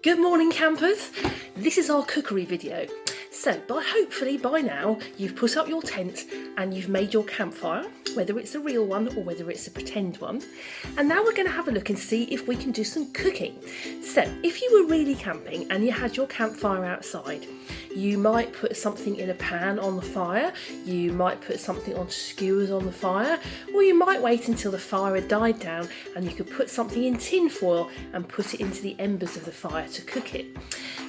Good morning, campers. This is our cookery video. So hopefully by now you've put up your tent and you've made your campfire, whether it's a real one or whether it's a pretend one. And now we're going to have a look and see if we can do some cooking. So if you were really camping and you had your campfire outside, you might put something in a pan on the fire, you might put something on skewers on the fire, or you might wait until the fire had died down and you could put something in tin foil and put it into the embers of the fire to cook it.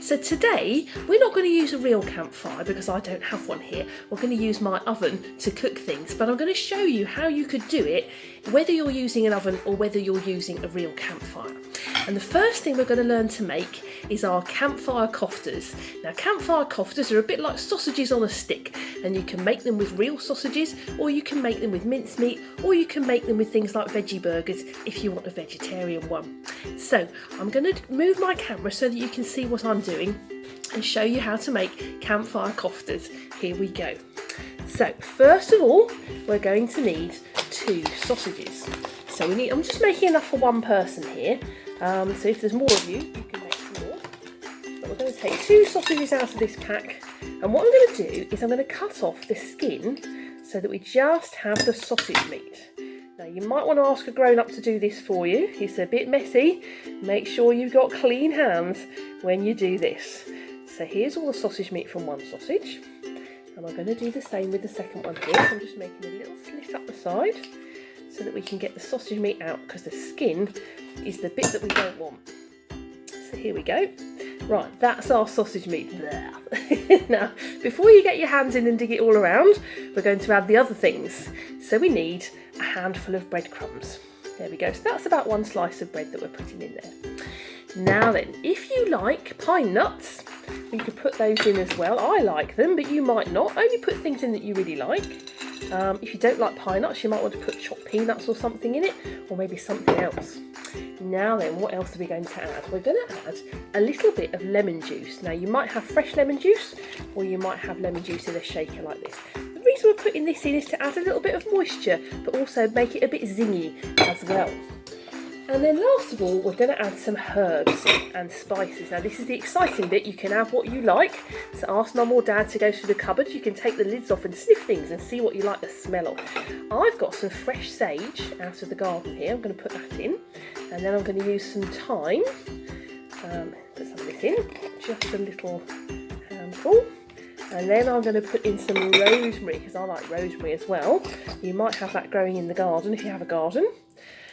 So today we're not going to use a real campfire because I don't have one here. We're going to use my oven to cook things, but I'm going to show you how you could do it whether you're using an oven or whether you're using a real campfire. And the first thing we're going to learn to make is our campfire koftas. Now campfire koftas are a bit like sausages on a stick, and you can make them with real sausages, or you can make them with mincemeat, or you can make them with things like veggie burgers if you want a vegetarian one. So I'm going to move my camera so that you can see what I'm doing and show you how to make campfire koftas. Here we go. So first of all, we're going to need 2 sausages. So I'm just making enough for one person here. So if there's more of you, you can make some more. But we're going to take 2 sausages out of this pack. And what I'm going to do is I'm going to cut off the skin so that we just have the sausage meat. Now you might want to ask a grown-up to do this for you. It's a bit messy. Make sure you've got clean hands when you do this. So here's all the sausage meat from one sausage. And I'm going to do the same with the second one here. So I'm just making a little slit up the side so that we can get the sausage meat out, because the skin is the bit that we don't want. So here we go. Right, that's our sausage meat there. Now, before you get your hands in and dig it all around, we're going to add the other things. So we need a handful of breadcrumbs. There we go. So that's about 1 slice of bread that we're putting in there. Now then, if you like pine nuts, you could put those in as well. I like them, but you might not. Only put things in that you really like. If you don't like pine nuts, you might want to put chopped peanuts or something in it, or maybe something else. Now then, what else are we going to add? We're going to add a little bit of lemon juice. Now you might have fresh lemon juice, or you might have lemon juice in a shaker like this. The reason we're putting this in is to add a little bit of moisture, but also make it a bit zingy as well. And then last of all, we're going to add some herbs and spices. Now this is the exciting bit. You can add what you like. So ask Mum or Dad to go through the cupboard. You can take the lids off and sniff things and see what you like the smell of. I've got some fresh sage out of the garden here. I'm going to put that in. And then I'm going to use some thyme. Put some of this in, just a little handful. And then I'm going to put in some rosemary, because I like rosemary as well. You might have that growing in the garden if you have a garden.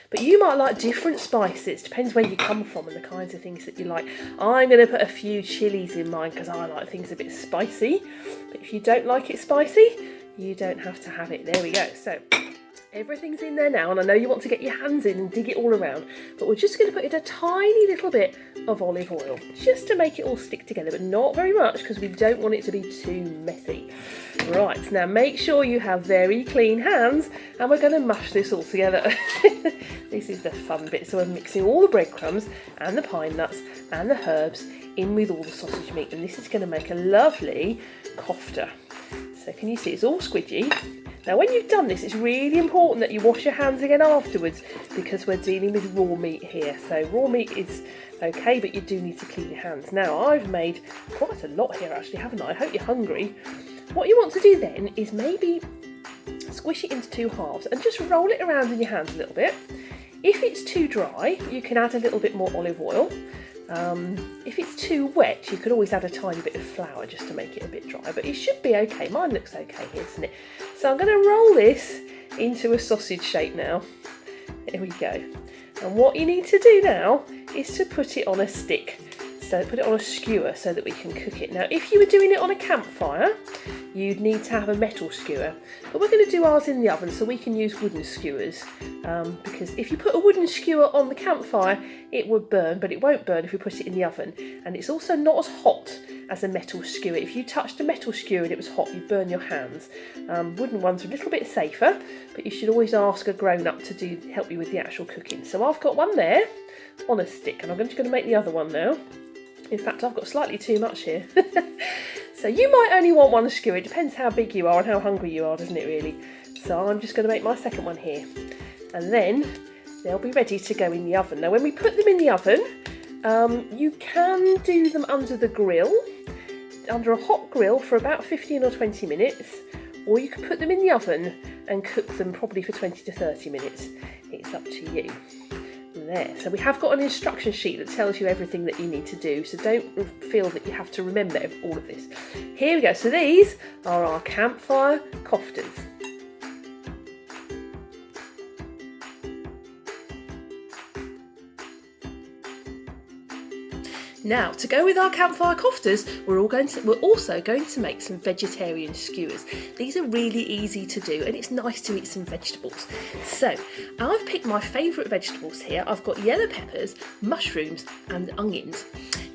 But you might like different spices, depends where you come from and the kinds of things that you like. I'm going to put a few chilies in mine because I like things a bit spicy. But if you don't like it spicy, you don't have to have it. There we go. So everything's in there now, and I know you want to get your hands in and dig it all around, but we're just going to put in a tiny little bit of olive oil just to make it all stick together, but not very much because we don't want it to be too messy. Right, now make sure you have very clean hands, and we're going to mash this all together. This is the fun bit. So we're mixing all the breadcrumbs and the pine nuts and the herbs in with all the sausage meat, and this is going to make a lovely kofta. So can you see it's all squidgy? Now when you've done this, it's really important that you wash your hands again afterwards, because we're dealing with raw meat here. So raw meat is okay, but you do need to clean your hands. Now I've made quite a lot here actually, haven't I? I hope you're hungry. What you want to do then is maybe squish it into 2 halves and just roll it around in your hands a little bit. If it's too dry, you can add a little bit more olive oil. If it's too wet, you could always add a tiny bit of flour just to make it a bit dry, but it should be okay. Mine looks okay here, doesn't it? So I'm going to roll this into a sausage shape now. Here we go. And what you need to do now is to put it on a stick. So put it on a skewer so that we can cook it. Now if you were doing it on a campfire, you'd need to have a metal skewer, but we're going to do ours in the oven so we can use wooden skewers, because if you put a wooden skewer on the campfire, it would burn, but it won't burn if we put it in the oven. And it's also not as hot as a metal skewer. If you touched a metal skewer and it was hot, you'd burn your hands. Wooden ones are a little bit safer, but you should always ask a grown-up to help you with the actual cooking. So I've got one there on a stick, and I'm just going to make the other one now. In fact, I've got slightly too much here. So you might only want one skewer. It depends how big you are and how hungry you are, doesn't it really? So I'm just going to make my second one here. And then they'll be ready to go in the oven. Now when we put them in the oven, You can do them under the grill, under a hot grill for about 15 or 20 minutes, or you can put them in the oven and cook them probably for 20 to 30 minutes. It's up to you. There, so we have got an instruction sheet that tells you everything that you need to do, so don't feel that you have to remember all of this. Here we go, so these are our campfire koftas. Now, to go with our campfire koftas, we're also going to make some vegetarian skewers. These are really easy to do, and it's nice to eat some vegetables. So, I've picked my favourite vegetables here. I've got yellow peppers, mushrooms, and onions.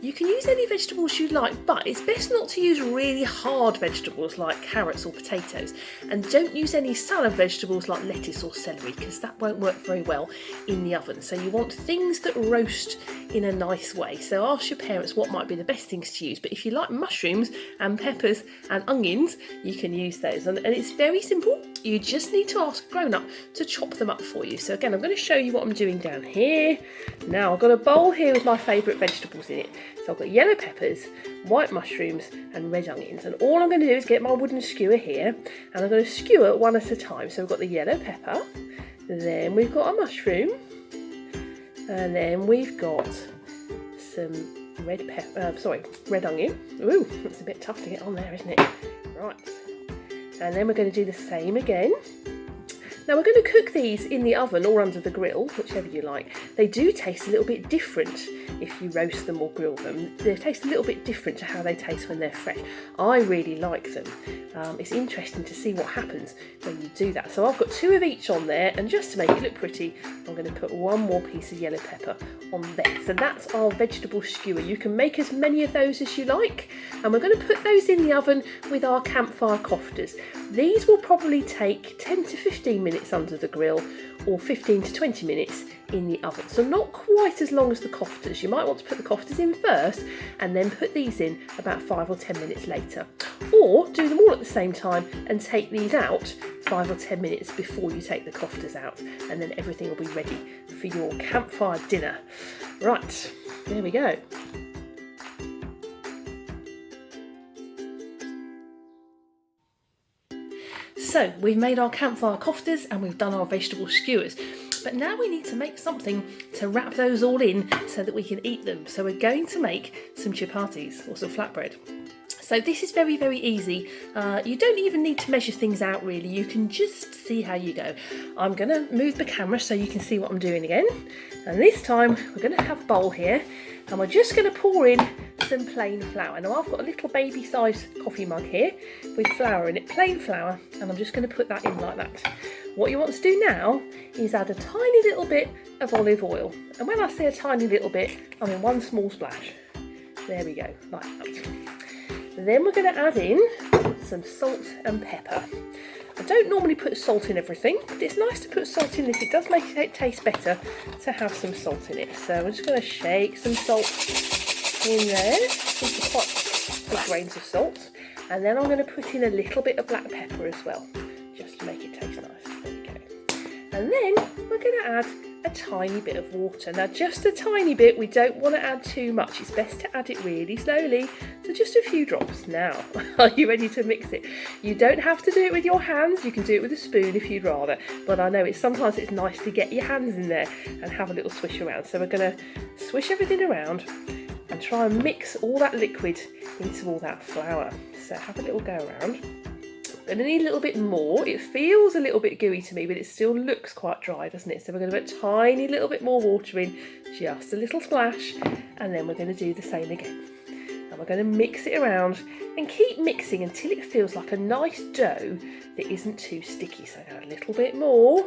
You can use any vegetables you like, but it's best not to use really hard vegetables like carrots or potatoes. And don't use any salad vegetables like lettuce or celery, because that won't work very well in the oven. So you want things that roast in a nice way. So ask your parents what might be the best things to use. But if you like mushrooms and peppers and onions, you can use those. And it's very simple. You just need to ask a grown-up to chop them up for you. So again, I'm going to show you what I'm doing down here. Now I've got a bowl here with my favourite vegetables in it. So I've got yellow peppers, white mushrooms and red onions. And all I'm going to do is get my wooden skewer here, and I'm going to skewer one at a time. So we've got the yellow pepper, then we've got a mushroom, and then we've got some red onion. Ooh, that's a bit tough to get on there, isn't it? Right. And then we're going to do the same again. Now we're going to cook these in the oven or under the grill, whichever you like. They do taste a little bit different if you roast them or grill them. They taste a little bit different to how they taste when they're fresh. I really like them. It's interesting to see what happens when you do that. So I've got 2 of each on there, and just to make it look pretty, I'm going to put 1 more piece of yellow pepper on there. So that's our vegetable skewer. You can make as many of those as you like, and we're going to put those in the oven with our campfire koftas. These will probably take 10 to 15 minutes under the grill, or 15 to 20 minutes in the oven. So not quite as long as the koftas. You might want to put the koftas in first and then put these in about 5 or 10 minutes later. Or do them all at the same time and take these out 5 or 10 minutes before you take the koftas out, and then everything will be ready for your campfire dinner. Right, there we go. So we've made our campfire koftas and we've done our vegetable skewers, but now we need to make something to wrap those all in so that we can eat them. So we're going to make some chapatis, or some flatbread. So this is very, very easy. You don't even need to measure things out really. You can just see how you go. I'm going to move the camera so you can see what I'm doing again. And this time we're going to have a bowl here, and we're just going to pour in some plain flour. Now I've got a little baby sized coffee mug here with flour in it, plain flour, and I'm just going to put that in like that. What you want to do now is add a tiny little bit of olive oil. And when I say a tiny little bit, I mean 1 small splash. There we go, like that. Then we're going to add in some salt and pepper. I don't normally put salt in everything, but it's nice to put salt in this. It does make it taste better to have some salt in it. So we're just going to shake some salt in there, into quite big grains of salt. And then I'm going to put in a little bit of black pepper as well, just to make it taste nice. There we go. And then we're going to add a tiny bit of water. Now just a tiny bit, we don't want to add too much. It's best to add it really slowly, so just a few drops. Now, are you ready to mix it? You don't have to do it with your hands, you can do it with a spoon if you'd rather, but I know sometimes it's nice to get your hands in there and have a little swish around. So we're going to swish everything around and try and mix all that liquid into all that flour. So have a little go around. I'm going to need a little bit more. It feels a little bit gooey to me, but it still looks quite dry, doesn't it? So we're going to put a tiny little bit more water in, just a little splash, and then we're going to do the same again. And we're going to mix it around and keep mixing until it feels like a nice dough that isn't too sticky. So add a little bit more.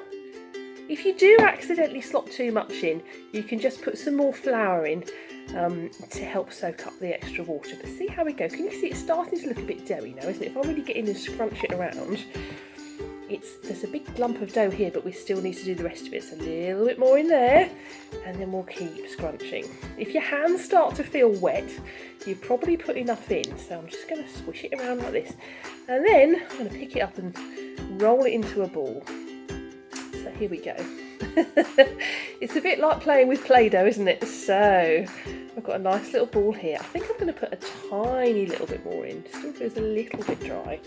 If you do accidentally slop too much in, you can just put some more flour in to help soak up the extra water. But see how we go. Can you see it's starting to look a bit doughy now, isn't it? If I really get in and scrunch it around, there's a big lump of dough here, but we still need to do the rest of it. So a little bit more in there, and then we'll keep scrunching. If your hands start to feel wet, you've probably put enough in. So I'm just going to squish it around like this, and then I'm going to pick it up and roll it into a ball. So here we go. It's a bit like playing with Play-Doh, isn't it? So I've got a nice little ball here. I think I'm going to put a tiny little bit more in. Still feels a little bit dry.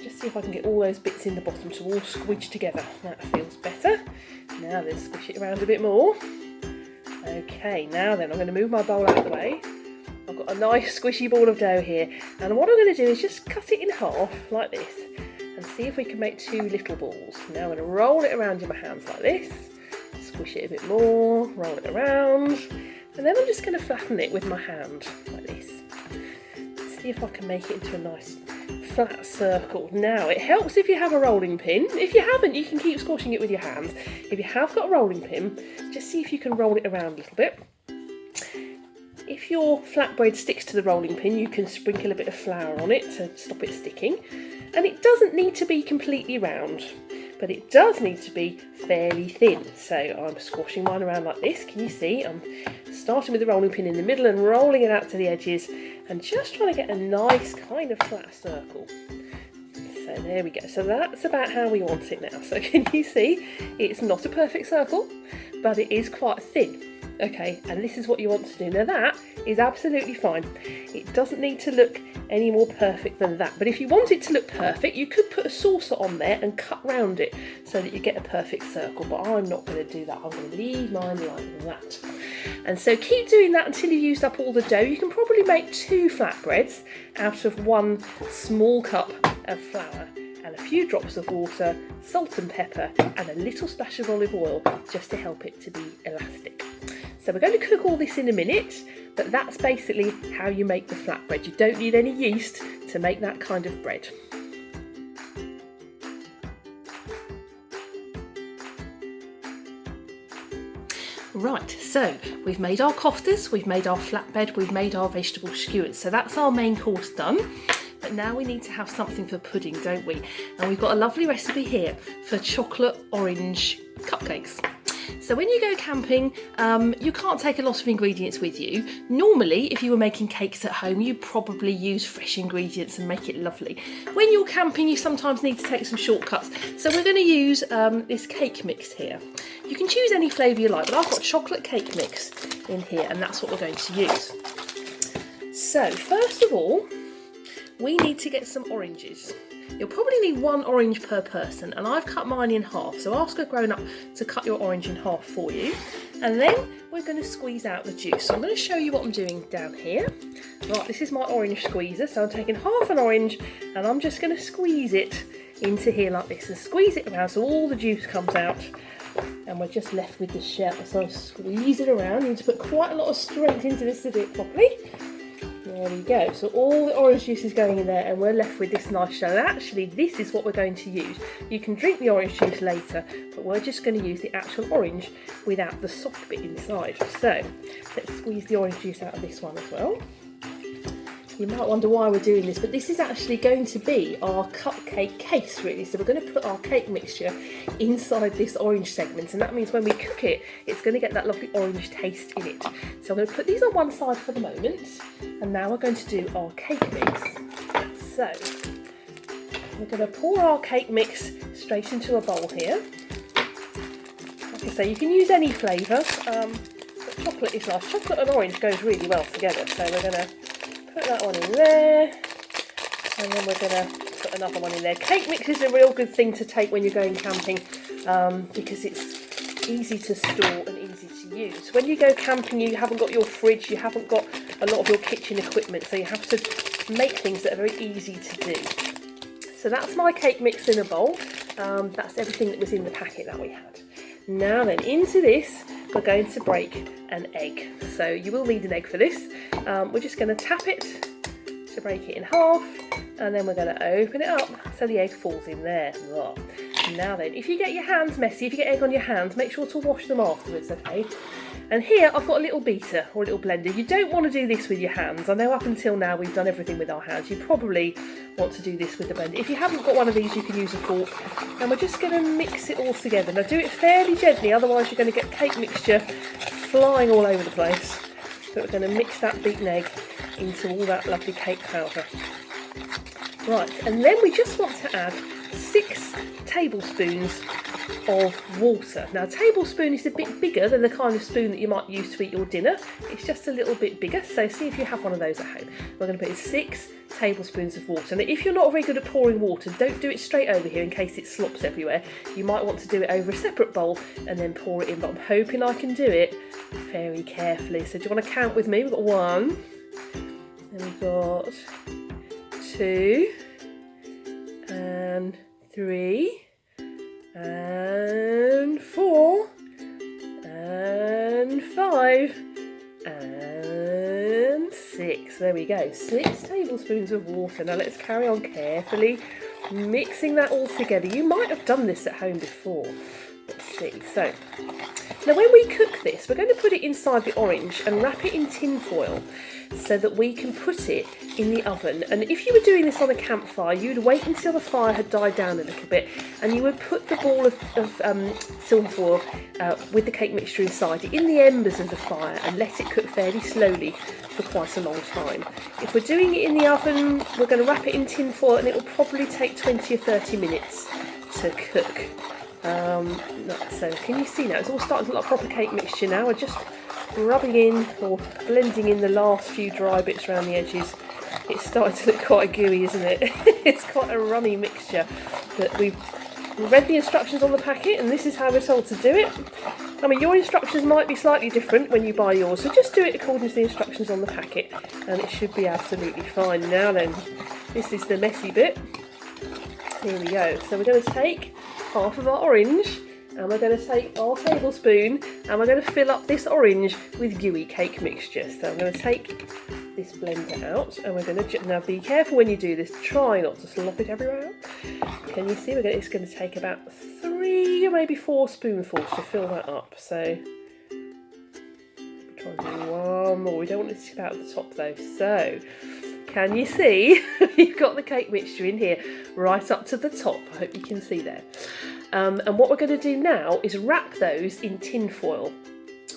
Just see if I can get all those bits in the bottom to all squidge together. That feels better. Now then, squish it around a bit more. Okay, now then I'm going to move my bowl out of the way. I've got a nice squishy ball of dough here, and what I'm going to do is just cut it in half like this and see if we can make 2 little balls. Now I'm going to roll it around in my hands like this, squish it a bit more, roll it around, and then I'm just going to flatten it with my hand like this. See if I can make it into a nice flat circle. Now it helps if you have a rolling pin. If you haven't, you can keep squashing it with your hands. If you have got a rolling pin, just see if you can roll it around a little bit. If your flatbread sticks to the rolling pin, you can sprinkle a bit of flour on it to stop it sticking. And it doesn't need to be completely round, but it does need to be fairly thin. So I'm squashing mine around like this. Can you see? I'm starting with the rolling pin in the middle and rolling it out to the edges and just trying to get a nice kind of flat circle. So there we go. So that's about how we want it now. So can you see? It's not a perfect circle, but it is quite thin. Okay, and this is what you want to do. Now that is absolutely fine. It doesn't need to look any more perfect than that. But if you want it to look perfect, you could put a saucer on there and cut round it so that you get a perfect circle. But I'm not going to do that. I'm going to leave mine like that. And so keep doing that until you've used up all the dough. You can probably make 2 flatbreads out of 1 small cup of flour and a few drops of water, salt and pepper, and a little splash of olive oil just to help it to be elastic. So we're going to cook all this in a minute, but that's basically how you make the flatbread. You don't need any yeast to make that kind of bread. Right, so we've made our koftas, we've made our flatbread, we've made our vegetable skewers. So that's our main course done. But now we need to have something for pudding, don't we? And we've got a lovely recipe here for chocolate orange cupcakes. So when you go camping, you can't take a lot of ingredients with you. Normally, if you were making cakes at home, you probably use fresh ingredients and make it lovely. When you're camping, you sometimes need to take some shortcuts. So we're going to use this cake mix here. You can choose any flavour you like, but I've got chocolate cake mix in here, and that's what we're going to use. So first of all, we need to get some oranges. You'll probably need 1 orange per person, and I've cut mine in half, so ask a grown-up to cut your orange in half for you. And then we're going to squeeze out the juice. So I'm going to show you what I'm doing down here. Right, this is my orange squeezer, so I'm taking half an orange and I'm just going to squeeze it into here like this and squeeze it around so all the juice comes out, and we're just left with the shell. So I squeeze it around. You need to put quite a lot of strength into this to do it properly. There we go, so all the orange juice is going in there and we're left with this nice shell. And actually this is what we're going to use. You can drink the orange juice later, but we're just going to use the actual orange without the soft bit inside. So let's squeeze the orange juice out of this one as well. You might wonder why we're doing this, but this is actually going to be our cupcake case really. So we're going to put our cake mixture inside this orange segment, and that means when we cook it, it's going to get that lovely orange taste in it. So I'm going to put these on one side for the moment, and now we're going to do our cake mix. So we're going to pour our cake mix straight into a bowl here. Like I say, you can use any flavour, but chocolate is nice. Chocolate and orange goes really well together, so we're going to put that one in there, and then we're going to put another one in there. Cake mix is a real good thing to take when you're going camping because it's easy to store and easy to use. When you go camping, you haven't got your fridge, you haven't got a lot of your kitchen equipment, so you have to make things that are very easy to do. So that's my cake mix in a bowl. That's everything that was in the packet that we had. Now then, into this we're going to break an egg. So you will need an egg for this. We're just going to tap it to break it in half, and then we're going to open it up so the egg falls in there. Now then, if you get your hands messy, if you get egg on your hands, make sure to wash them afterwards, okay? And here I've got a little beater or a little blender. You don't want to do this with your hands. I know up until now we've done everything with our hands. You probably want to do this with the blender. If you haven't got one of these, you can use a fork. And we're just going to mix it all together. Now do it fairly gently, otherwise you're going to get cake mixture flying all over the place. But we're going to mix that beaten egg into all that lovely cake powder. Right, and then we just want to add 6 tablespoons of water. Now a tablespoon is a bit bigger than the kind of spoon that you might use to eat your dinner. It's just a little bit bigger, so see if you have one of those at home. We're going to put in 6 tablespoons of water. Now if you're not very good at pouring water, don't do it straight over here in case it slops everywhere. You might want to do it over a separate bowl and then pour it in, but I'm hoping I can do it very carefully. So do you want to count with me? We've got 1, and we've got 2, and 3, and 4, and 5, and 6. There we go, 6 tablespoons of water. Now let's carry on carefully mixing that all together. You might have done this at home before. Let's see. So now when we cook this, we're going to put it inside the orange and wrap it in tin foil so that we can put it in the oven. And if you were doing this on a campfire, you'd wait until the fire had died down a little bit, and you would put the ball of silver foil with the cake mixture inside it in the embers of the fire and let it cook fairly slowly for quite a long time. If we're doing it in the oven, we're going to wrap it in tin foil, and it will probably take 20 or 30 minutes to cook. So can you see now? It's all starting to look like proper cake mixture now. We're just rubbing in or blending in the last few dry bits around the edges. It's starting to look quite gooey, isn't it? It's quite a runny mixture. But we've read the instructions on the packet, and this is how we're told to do it. I mean, your instructions might be slightly different when you buy yours, so just do it according to the instructions on the packet and it should be absolutely fine. Now then, this is the messy bit. Here we go. So we're going to take half of our orange, and we're going to take our tablespoon, and we're going to fill up this orange with gooey cake mixture. So I'm going to take this blender out, and we're going to, now be careful when you do this, try not to slop it everywhere. Can you see? It's going to take about 3 or maybe 4 spoonfuls to fill that up. So try and do one more. We don't want it to tip out at the top though. So can you see? You've got the cake mixture in here right up to the top. I hope you can see there. And what we're going to do now is wrap those in tin foil.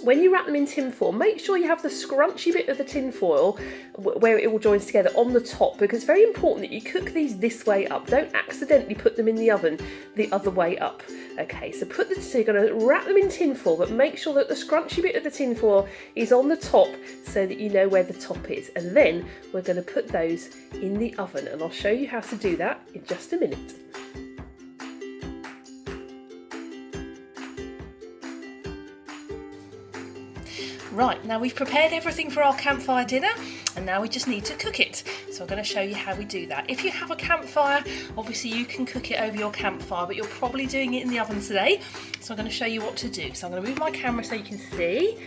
When you wrap them in tin foil, make sure you have the scrunchy bit of the tin foil where it all joins together on the top, because it's very important that you cook these this way up. Don't accidentally put them in the oven the other way up. Okay, so you're going to wrap them in tin foil, but make sure that the scrunchy bit of the tin foil is on the top so that you know where the top is. And then we're going to put those in the oven, and I'll show you how to do that in just a minute. Right, now we've prepared everything for our campfire dinner, and now we just need to cook it. So I'm going to show you how we do that. If you have a campfire, obviously you can cook it over your campfire, but you're probably doing it in the oven today. So I'm going to show you what to do. So I'm going to move my camera so you can see.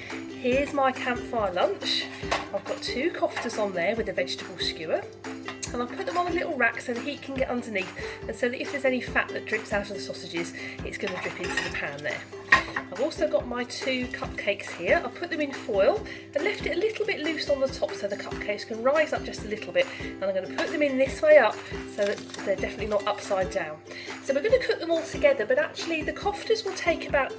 Here's my campfire lunch. I've got 2 koftas on there with a vegetable skewer. And I've put them on a little rack so the heat can get underneath, and so that if there's any fat that drips out of the sausages, it's going to drip into the pan there. I've also got my 2 cupcakes here. I've put them in foil and left it a little bit loose on the top so the cupcakes can rise up just a little bit, and I'm going to put them in this way up so that they're definitely not upside down. So we're going to cook them all together, but actually the koftas will take about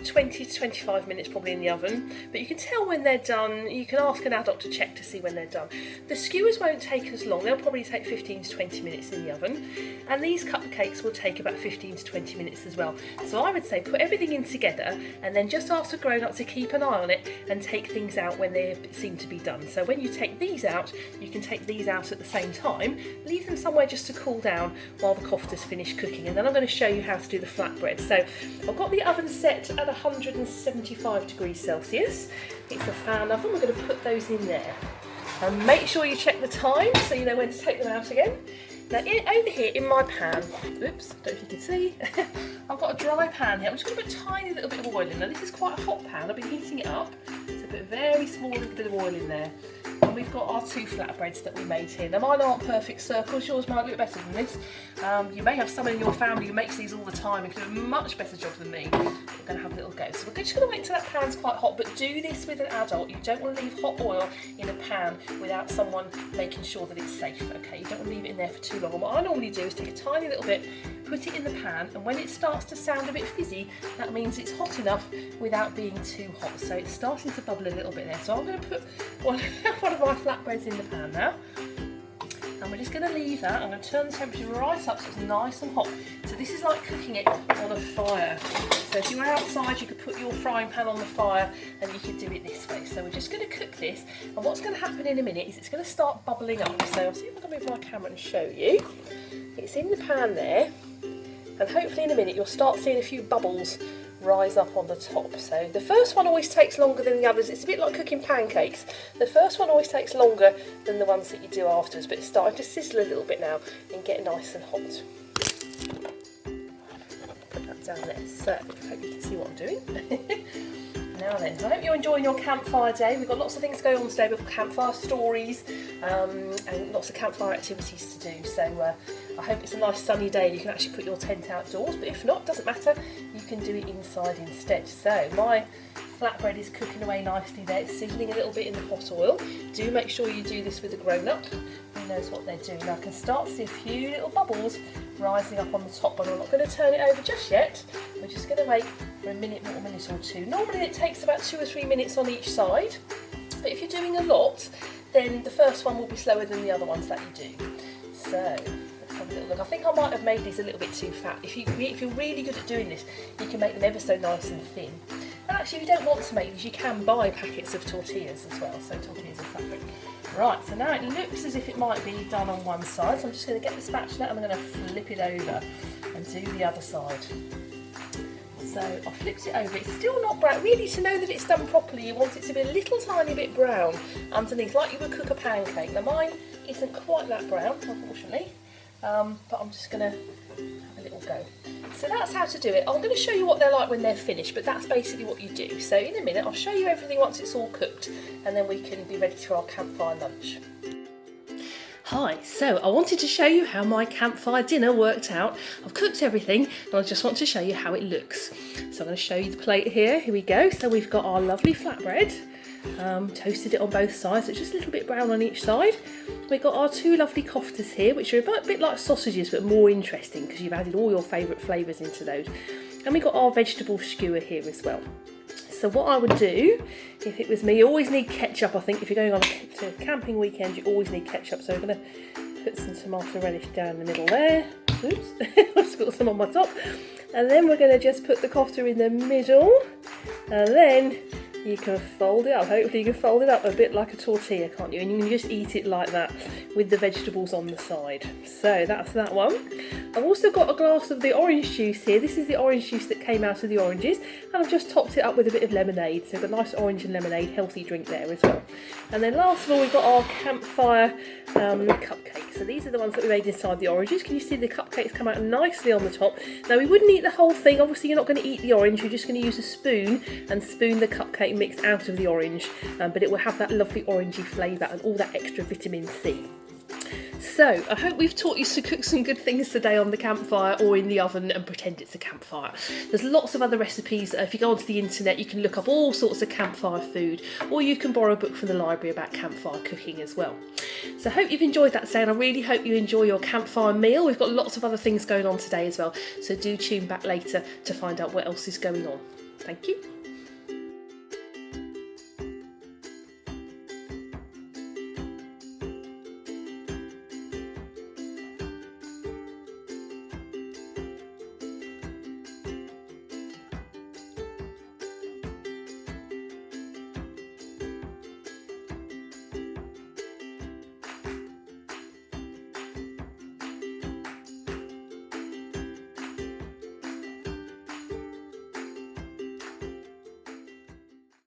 20 to 25 minutes probably in the oven, but you can tell when they're done. You can ask an adult to check to see when they're done. The skewers won't take as long. They'll probably take 15 to 20 minutes in the oven, and these cupcakes will take about 15 to 20 minutes as well. So I would say put everything in together and then just ask the grown-up to keep an eye on it and take things out when they seem to be done. So when you take these out, you can take these out at the same time, leave them somewhere just to cool down while the koftas finish cooking, and then I'm going to show you how to do the flatbread. So I've got the oven set at 175 degrees Celsius. It's a fan oven. We're going to put those in there. And make sure you check the time so you know when to take them out again. Now over here in my pan, oops, I don't know if you can see, I've got a dry pan here. I'm just going to put a tiny little bit of oil in there. This is quite a hot pan. I've been heating it up. So put a very small little bit of oil in there. And we've got our 2 flatbreads that we made here. Now mine aren't perfect circles, yours might look better than this. You may have someone in your family who makes these all the time and can do a much better job than me. We're going to have a little go. So we're just going to wait until that pan's quite hot, but do this with an adult. You don't want to leave hot oil in a pan without someone making sure that it's safe, okay? You don't want to leave it in there for too long. And what I normally do is take a tiny little bit, put it in the pan, and when it starts to sound a bit fizzy, that means it's hot enough without being too hot. So it's starting to bubble a little bit there. So I'm going to put one of my flatbreads in the pan now. and we're just going to leave that. I'm going to turn the temperature right up so it's nice and hot. So this is like cooking it on a fire. So if you were outside, you could put your frying pan on the fire and you could do it this way. So we're just going to cook this, and what's going to happen in a minute is it's going to start bubbling up. So I'll see if I can move my camera and show you. It's in the pan there, and hopefully in a minute you'll start seeing a few bubbles rise up on the top. So the first one always takes longer than the others. It's a bit like cooking pancakes. The first one always takes longer than the ones that you do afterwards, but it's starting to sizzle a little bit now and get nice and hot. Put that down there. So I hope you can see what I'm doing. Now then, I hope you're enjoying your campfire day. We've got lots of things going on today. We've got campfire stories and lots of campfire activities to do. So I hope it's a nice sunny day and you can actually put your tent outdoors. But if not, doesn't matter. You can do it inside instead. So my flatbread is cooking away nicely there. It's sizzling a little bit in the hot oil. Do make sure you do this with a grown-up who knows what they're doing. Now I can start to see a few little bubbles rising up on the top, but I'm not going to turn it over just yet. We're just going to wait for a minute or two. Normally it takes about 2 or 3 minutes on each side, but if you're doing a lot, then the first one will be slower than the other ones that you do. So let's have a little look. I think I might have made these a little bit too fat. If you're really good at doing this, you can make them ever so nice and thin. And actually, if you don't want to make these, you can buy packets of tortillas as well. So tortillas and flatbread. Right, so now it looks as if it might be done on one side. So I'm just going to get the spatula and I'm going to flip it over and do the other side. So I flipped it over. It's still not brown. Really, to know that it's done properly, you want it to be a little tiny bit brown underneath, like you would cook a pancake. Now mine isn't quite that brown, unfortunately, but I'm just going to have a little go. So that's how to do it. I'm going to show you what they're like when they're finished, but that's basically what you do. So in a minute, I'll show you everything once it's all cooked, and then we can be ready for our campfire lunch. Hi, so I wanted to show you how my campfire dinner worked out. I've cooked everything and I just want to show you how it looks. So I'm going to show you the plate here. Here we go. So we've got our lovely flatbread, toasted it on both sides, so it's just a little bit brown on each side. We've got our 2 lovely koftas here, which are a bit like sausages but more interesting because you've added all your favourite flavours into those. And we've got our vegetable skewer here as well. So what I would do, if it was me, you always need ketchup. I think if you're going on a camping weekend, you always need ketchup. So I'm going to put some tomato relish down the middle there. Oops, I've spilled some on my top. And then we're going to just put the kofta in the middle. And then you can fold it up. Hopefully you can fold it up a bit like a tortilla, can't you? And you can just eat it like that with the vegetables on the side. So that's that one. I've also got a glass of the orange juice here. This is the orange juice that came out of the oranges, and I've just topped it up with a bit of lemonade. So we've got a nice orange and lemonade, healthy drink there as well. And then last of all, we've got our campfire cupcakes. So these are the ones that we made inside the oranges. Can you see the cupcakes come out nicely on the top? Now we wouldn't eat the whole thing. Obviously you're not going to eat the orange. You're just going to use a spoon and spoon the cupcake mix out of the orange, but it will have that lovely orangey flavour and all that extra vitamin C. So I hope we've taught you to cook some good things today on the campfire or in the oven and pretend it's a campfire. There's lots of other recipes. If you go onto the internet, you can look up all sorts of campfire food, or you can borrow a book from the library about campfire cooking as well. So I hope you've enjoyed that today, and I really hope you enjoy your campfire meal. We've got lots of other things going on today as well, so do tune back later to find out what else is going on. Thank you.